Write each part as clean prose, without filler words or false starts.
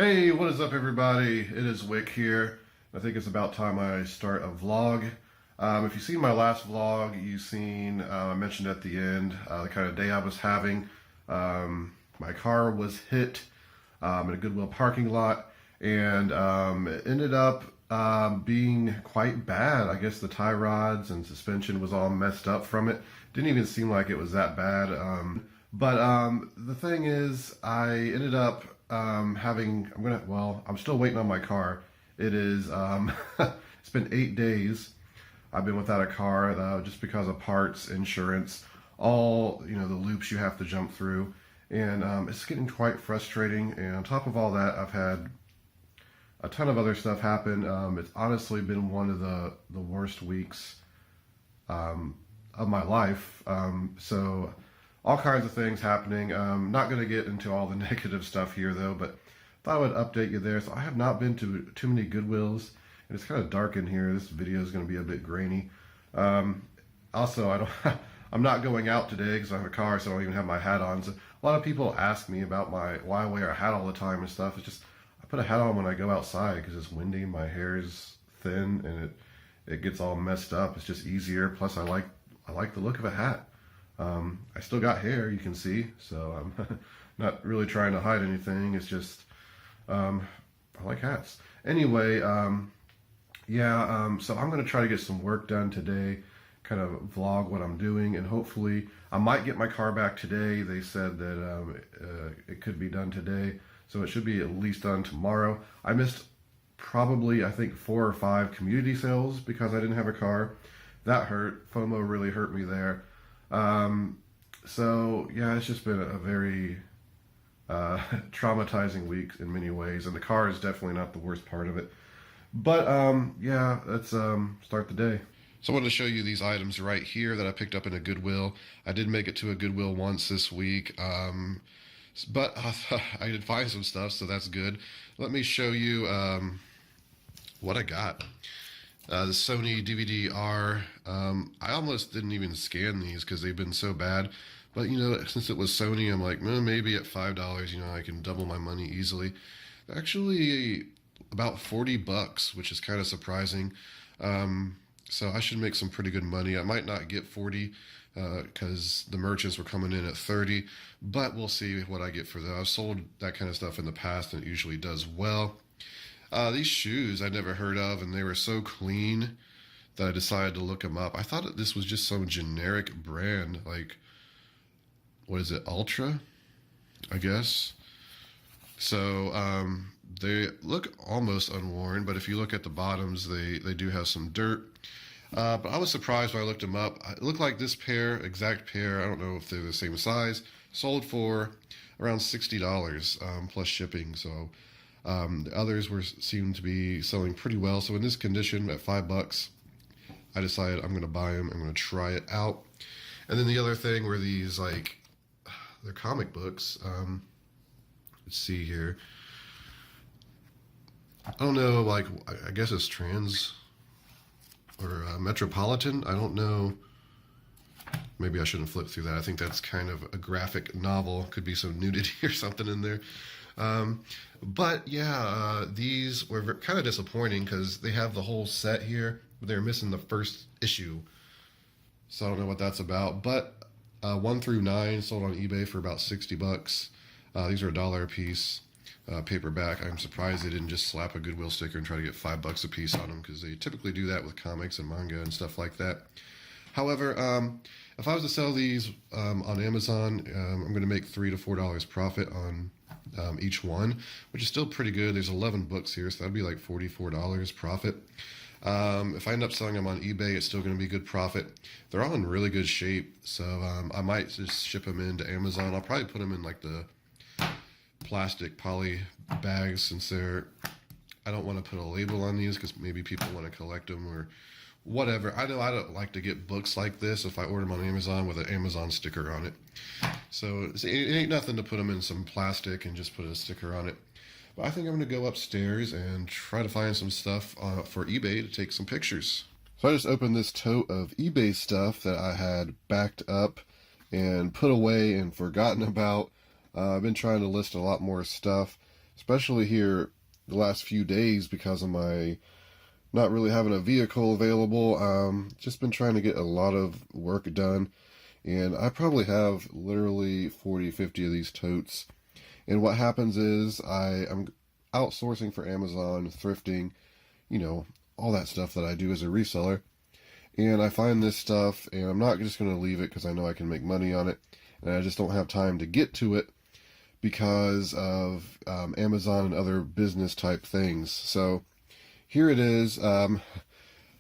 Hey, what is up everybody? It is Wick here. I think it's about time I start a vlog. If you've seen my last vlog, you've seen, I mentioned at the end, the kind of day I was having. My car was hit in a Goodwill parking lot, and it ended up being quite bad. I guess the tie rods and suspension was all messed up from it. Didn't even seem like it was that bad. But the thing is, I ended up I'm still waiting on my car. It is, it's been 8 days. I've been without a car just because of parts, insurance, all, the loops you have to jump through. And it's getting quite frustrating. And on top of all that, I've had a ton of other stuff happen. It's honestly been one of the worst weeks of my life. So all kinds of things happening. Not going to get into all the negative stuff here though, but thought I would update you there. So I have not been to too many Goodwills, and it's kind of dark in here. This video is going to be a bit grainy. Also, I'm not going out today because I have a car, so I don't even have my hat on. So a lot of people ask me about why I wear a hat all the time and stuff. It's just, I put a hat on when I go outside because it's windy, my hair is thin, and it gets all messed up. It's just easier. Plus I like the look of a hat. I still got hair, you can see, so I'm not really trying to hide anything. It's just, I like hats. Anyway, so I'm going to try to get some work done today, kind of vlog what I'm doing, and hopefully I might get my car back today. They said that it could be done today, so it should be at least done tomorrow. I missed probably, I think, 4 or 5 community sales because I didn't have a car. That hurt. FOMO really hurt me there. So yeah, it's just been a very traumatizing week in many ways, and the car is definitely not the worst part of it. But yeah, let's start the day. So I wanted to show you these items right here that I picked up in a Goodwill. I did make it to a Goodwill once this week, but I did find some stuff, so that's good. Let me show you what I got. The Sony DVD-R, I almost didn't even scan these because they've been so bad. But, since it was Sony, I'm like, maybe at $5, I can double my money easily. Actually, about 40 bucks, which is kind of surprising. So I should make some pretty good money. I might not get 40 because the merchants were coming in at 30, but we'll see what I get for that. I've sold that kind of stuff in the past, and it usually does well. These shoes I'd never heard of, and they were so clean that I decided to look them up. I thought that this was just some generic brand, like, what is it, Ultra, I guess. So they look almost unworn, but if you look at the bottoms, they do have some dirt. But I was surprised when I looked them up. It looked like this exact pair, I don't know if they're the same size, sold for around $60 plus shipping. So the others seemed to be selling pretty well. So in this condition at $5, I decided I'm going to buy them. I'm going to try it out. And then the other thing were these, like, they're comic books. Let's see here. I don't know, like, I guess it's trans or metropolitan. I don't know. Maybe I shouldn't flip through that. I think that's kind of a graphic novel. Could be some nudity or something in there. But yeah, these were kind of disappointing because they have the whole set here, but they're missing the first issue. So I don't know what that's about. But 1 through 9 sold on eBay for about 60 bucks. These are $1 a piece, paperback. I'm surprised they didn't just slap a Goodwill sticker and try to get $5 a piece on them, because they typically do that with comics and manga and stuff like that. However, if I was to sell these on Amazon, I'm going to make $3 to $4 profit on each one, which is still pretty good. There's 11 books here, so that'd be like $44 profit. If I end up selling them on eBay, it's still going to be good profit. They're all in really good shape, so I might just ship them into Amazon. I'll probably put them in like the plastic poly bags, since I don't want to put a label on these because maybe people want to collect them or whatever. I know I don't like to get books like this if I order them on Amazon with an Amazon sticker on it. So it ain't nothing to put them in some plastic and just put a sticker on it. But I think I'm going to go upstairs and try to find some stuff for eBay to take some pictures. So I just opened this tote of eBay stuff that I had backed up and put away and forgotten about. I've been trying to list a lot more stuff. especially here the last few days because of my not really having a vehicle available. Just been trying to get a lot of work done, and I probably have literally 40-50 of these totes. And what happens is I'm outsourcing for Amazon, thrifting, you know, all that stuff that I do as a reseller. And I find this stuff, and I'm not just going to leave it because I know I can make money on it, and I just don't have time to get to it because of Amazon and other business type things. So here it is.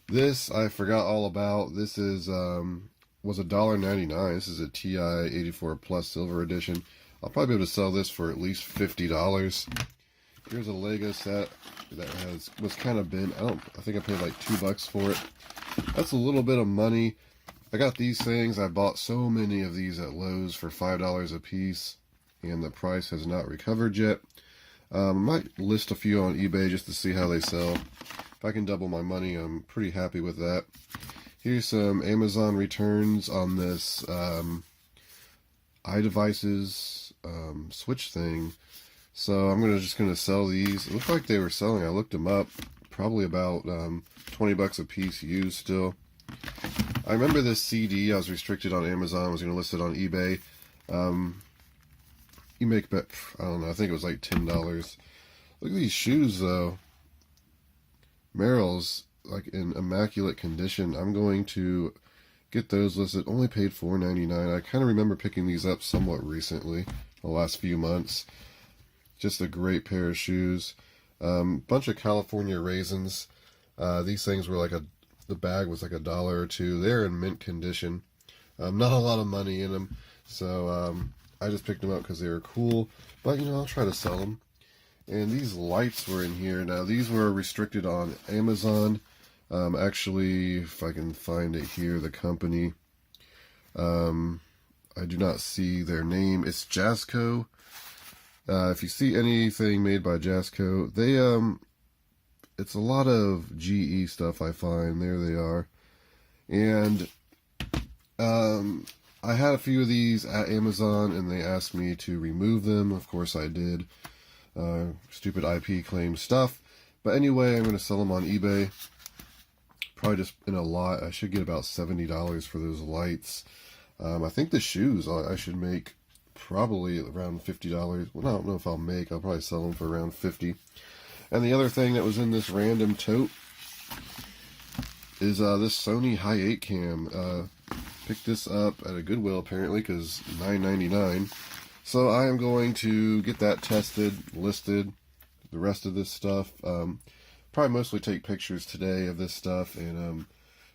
This I forgot all about. This is was $1.99. This is a TI 84 Plus Silver Edition. I'll probably be able to sell this for at least $50. Here's a Lego set that was kind of been. I think I paid like $2 for it. That's a little bit of money. I got these things. I bought so many of these at Lowe's for $5 a piece, and the price has not recovered yet. I might list a few on eBay just to see how they sell. If I can double my money, I'm pretty happy with that. Here's some Amazon returns on this iDevices switch thing. So I'm just gonna sell these. It looked like they were selling. I looked them up. Probably about $20 a piece used still. I remember this CD. I was restricted on Amazon. I was gonna list it on eBay. You make bet. I don't know. I think it was like $10. Look at these shoes though. Merrell's like in immaculate condition. I'm going to get those listed. Only paid $4.99. I kind of remember picking these up somewhat recently, the last few months. Just a great pair of shoes. Bunch of California raisins. These things were like the bag was like $1 or $2. They're in mint condition. Not a lot of money in them, so I just picked them up because they were cool. But you know, I'll try to sell them. And these lights were in here. Now these were restricted on Amazon. Actually, if I can find it here, the company. I do not see their name. It's Jasco. If you see anything made by Jasco, they it's a lot of GE stuff I find. There they are. And I had a few of these at Amazon, and they asked me to remove them. Of course I did. Stupid IP claim stuff. But anyway, I'm going to sell them on eBay. Probably just in a lot. I should get about $70 for those lights. I think the shoes I should make probably around $50. Well, I don't know if I'll make. I'll probably sell them for around $50. And the other thing that was in this random tote is this Sony Hi8 cam. Picked this up at a Goodwill apparently because $9.99. So I am going to get that tested, listed, the rest of this stuff. Probably mostly take pictures today of this stuff and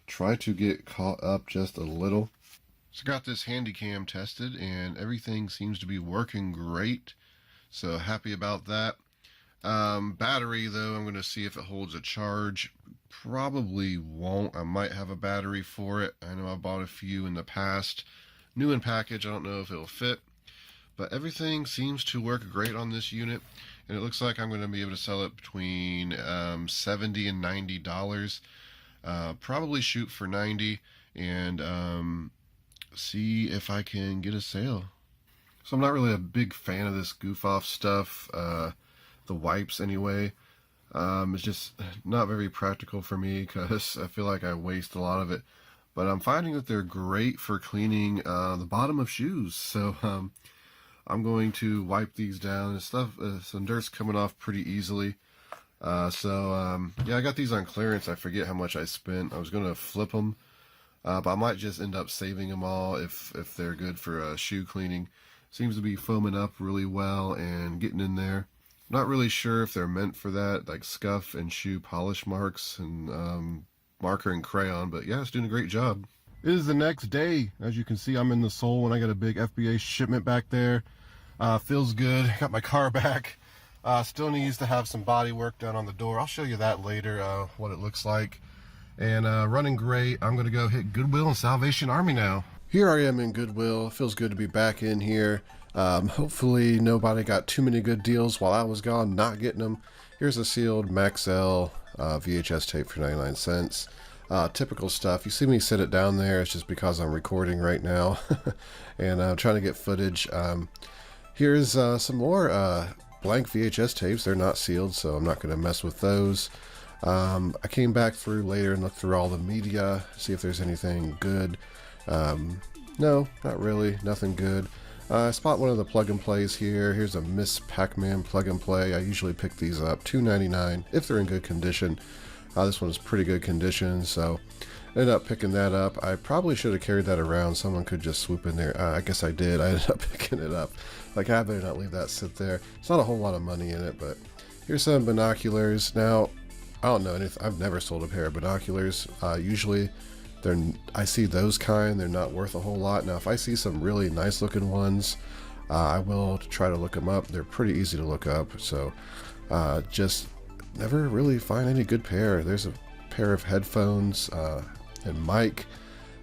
try to get caught up just a little. So got this handy cam tested and everything seems to be working great. So happy about that. Battery though, I'm going to see if it holds a charge. Probably won't. I might have a battery for it. I know I bought a few in the past. New in package. I don't know if it'll fit. But everything seems to work great on this unit. And it looks like I'm going to be able to sell it between $70 and $90. Probably shoot for $90 and see if I can get a sale. So I'm not really a big fan of this goof off stuff. The wipes anyway. It's just not very practical for me because I feel like I waste a lot of it. But I'm finding that they're great for cleaning the bottom of shoes. So I'm going to wipe these down and stuff. Some dirt's coming off pretty easily. Yeah, I got these on clearance. I forget how much I spent. I was going to flip them, but I might just end up saving them all if they're good for shoe cleaning. Seems to be foaming up really well and getting in there. Not really sure if they're meant for that, like scuff and shoe polish marks and marker and crayon, but yeah, it's doing a great job. It is the next day. As you can see, I'm in the Soul and I got a big FBA shipment back there. Feels good. Got my car back. Still needs to have some body work done on the door. I'll show you that later, what it looks like. And running great. I'm going to go hit Goodwill and Salvation Army now. Here I am in Goodwill. Feels good to be back in here. Hopefully nobody got too many good deals while I was gone not getting them. Here's a sealed Maxell VHS tape for 99 cents. Typical stuff. You see me set it down there. It's just because I'm recording right now and I'm trying to get footage. Here's some more blank VHS tapes. They're not sealed, so I'm not going to mess with those. I came back through later and looked through all the media, see if there's anything good. No, not really, nothing good. I spot one of the plug and plays here. Here's a Miss Pac-Man plug and play. I usually pick these up, $2.99 if they're in good condition. This one is pretty good condition, so I ended up picking that up. I probably should have carried that around. Someone could just swoop in there. I guess I did. I ended up picking it up. Like, I better not leave that sit there. It's not a whole lot of money in it, but here's some binoculars. Now, I don't know anything. I've never sold a pair of binoculars. Usually, I see those kind. They're not worth a whole lot. Now, if I see some really nice looking ones, I will try to look them up. They're pretty easy to look up. So, just never really find any good pair. There's a pair of headphones and mic.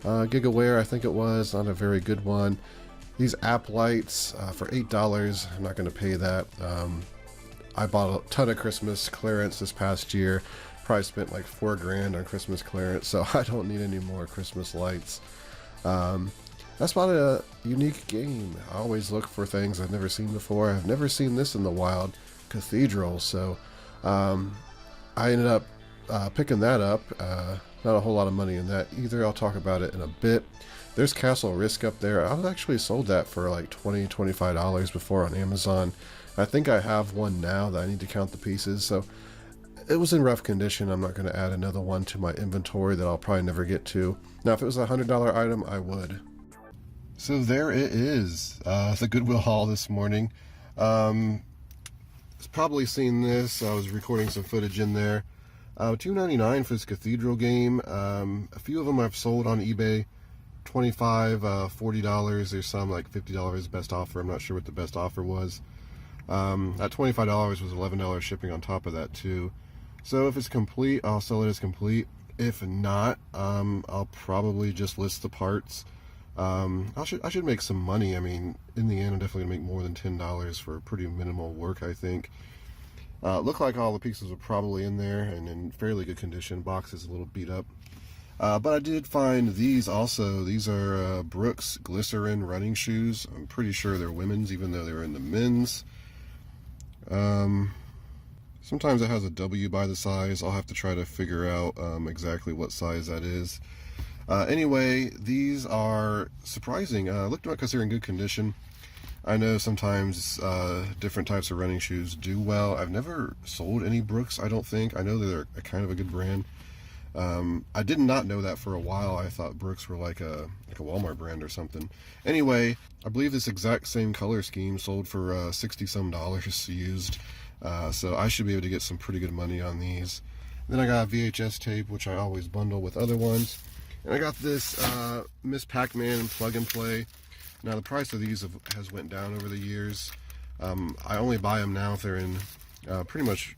Gigaware, I think it was. Not a very good one. These app lights for $8. I'm not going to pay that. I bought a ton of Christmas clearance this past year. Probably spent like $4 grand on Christmas clearance, so I don't need any more Christmas lights. That's about a unique game. I always look for things I've never seen before. I've never seen this in the wild, Cathedral, so I ended up picking that up. Not a whole lot of money in that either. I'll talk about it in a bit. There's Castle Risk up there. I've actually sold that for like $20, $25 before on Amazon. I think I have one now that I need to count the pieces, so it was in rough condition. I'm not going to add another one to my inventory that I'll probably never get to. Now, if it was a $100 item, I would. So there it is, the Goodwill haul this morning. Probably seen this. I was recording some footage in there. $2.99 for this Cathedral game. A few of them I've sold on eBay. $25, $40. There's some like $50 best offer. I'm not sure what the best offer was. At $25 was $11 shipping on top of that too. So if it's complete, I'll sell it as complete. If not, I'll probably just list the parts. I should make some money. I mean, in the end, I'm definitely gonna make more than $10 for pretty minimal work, I think. Looked like all the pieces were probably in there and in fairly good condition. Box is a little beat up. But I did find these also. These are Brooks Glycerin running shoes. I'm pretty sure they're women's, even though they were in the men's. Sometimes it has a W by the size. I'll have to try to figure out exactly what size that is. Anyway, these are surprising. Looked them up because they're in good condition. I know sometimes different types of running shoes do well. I've never sold any Brooks, I don't think. I know that they're kind of a good brand. I did not know that for a while. I thought Brooks were like a Walmart brand or something. Anyway, I believe this exact same color scheme sold for $60 some used. So I should be able to get some pretty good money on these. Then I got VHS tape, which I always bundle with other ones. And I got this Miss Pac-Man plug and play. Now the price of these has went down over the years. I only buy them now if they're in pretty much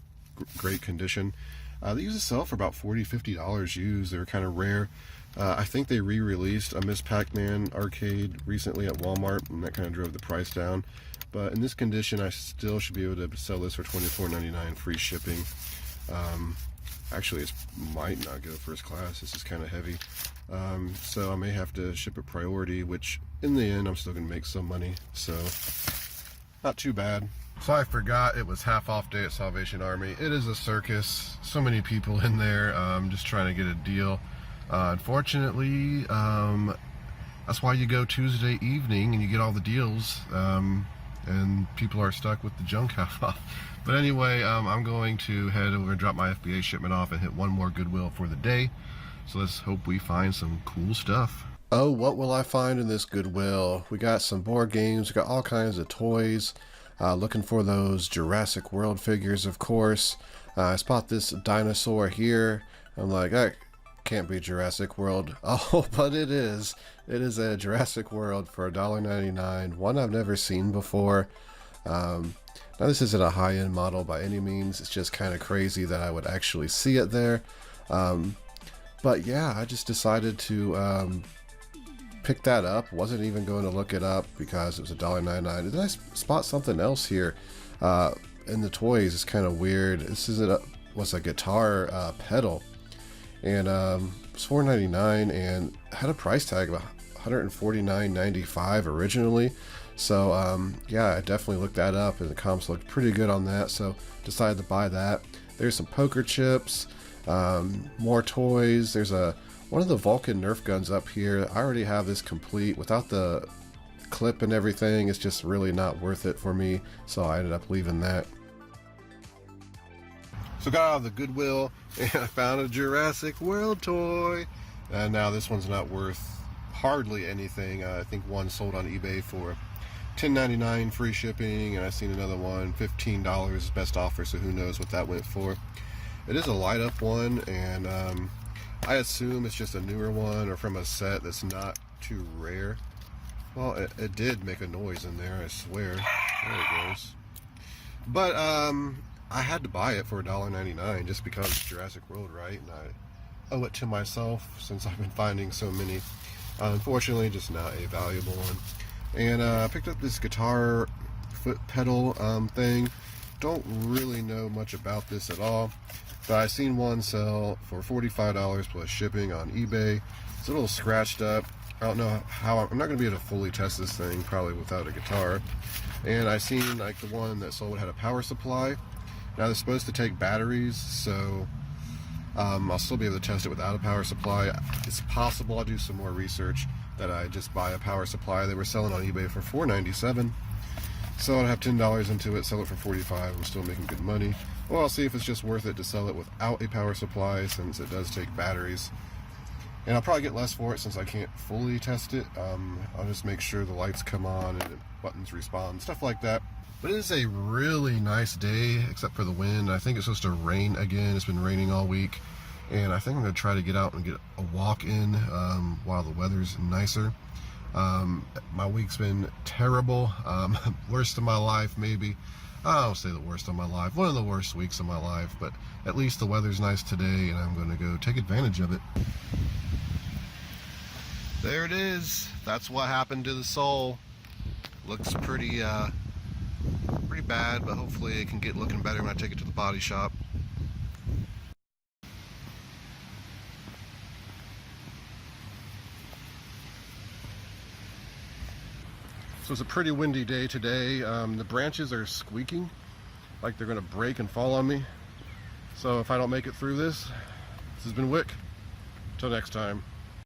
great condition. They used to sell for about $40, $50 used. They were kind of rare. I think they re-released a Miss Pac-Man arcade recently at Walmart, and that kind of drove the price down. But in this condition, I still should be able to sell this for $24.99 free shipping. Actually, it might not go first class. This is kind of heavy. So I may have to ship it priority, which in the end, I'm still going to make some money. So not too bad. So I forgot it was half off day at Salvation Army. It is a circus. So many people in there just trying to get a deal. Unfortunately, that's why you go Tuesday evening and you get all the deals. And people are stuck with the junk half off. But anyway, I'm going to head over and drop my FBA shipment off and hit one more Goodwill for the day. So let's hope we find some cool stuff. Oh, what will I find in this Goodwill? We got some board games. We got all kinds of toys. Looking for those Jurassic World figures, of course. I spot this dinosaur here. I'm like, that can't be Jurassic World. Oh, but it is. It is a Jurassic World for $1.99. One I've never seen before. Now, this isn't a high-end model by any means. It's just kind of crazy that I would actually see it there. But yeah, I just decided to pick that up. Wasn't even going to look it up because it was $1.99. Did I spot something else here in the toys? It's kind of weird. This is a guitar pedal, and it's $4.99 and had a price tag of $149.95 originally. So yeah, I definitely looked that up, and the comps looked pretty good on that, so decided to buy that. There's some poker chips, more toys. There's one of the Vulcan Nerf guns up here. I already have this complete without the clip and everything. It's just really not worth it for me, so I ended up leaving that. So got out of the Goodwill and I found a Jurassic World toy, and now this one's not worth hardly anything. I think one sold on eBay for $10.99 free shipping, and I've seen another one $15 best offer, so who knows what that went for. It is a light up one, and I assume it's just a newer one or from a set that's not too rare. Well, it did make a noise in there, I swear. There it goes. But I had to buy it for $1.99 just because it's Jurassic World, right? And I owe it to myself since I've been finding so many. Unfortunately, just not a valuable one. And I picked up this guitar foot pedal thing. Don't really know much about this at all, but I seen one sell for $45 plus shipping on eBay. It's a little scratched up. I don't know how, I'm not going to be able to fully test this thing probably without a guitar. And I seen like the one that sold had a power supply. Now they're supposed to take batteries, so I'll still be able to test it without a power supply. It's possible I'll do some more research that I just buy a power supply. They were selling on eBay for $4.97. So I'd have $10 into it, sell it for $45. I'm still making good money. Well, I'll see if it's just worth it to sell it without a power supply, since it does take batteries. And I'll probably get less for it since I can't fully test it. I'll just make sure the lights come on and the buttons respond, stuff like that. But it is a really nice day, except for the wind. I think it's supposed to rain again. It's been raining all week. And I think I'm going to try to get out and get a walk in while the weather's nicer. My week's been terrible. Worst of my life, maybe. I don't say the worst of my life. One of the worst weeks of my life. But at least the weather's nice today, and I'm going to go take advantage of it. There it is. That's what happened to the sole. Looks pretty bad, but hopefully it can get looking better when I take it to the body shop. So it's a pretty windy day today. The branches are squeaking like they're going to break and fall on me. So if I don't make it through this, this has been Wick. Till next time.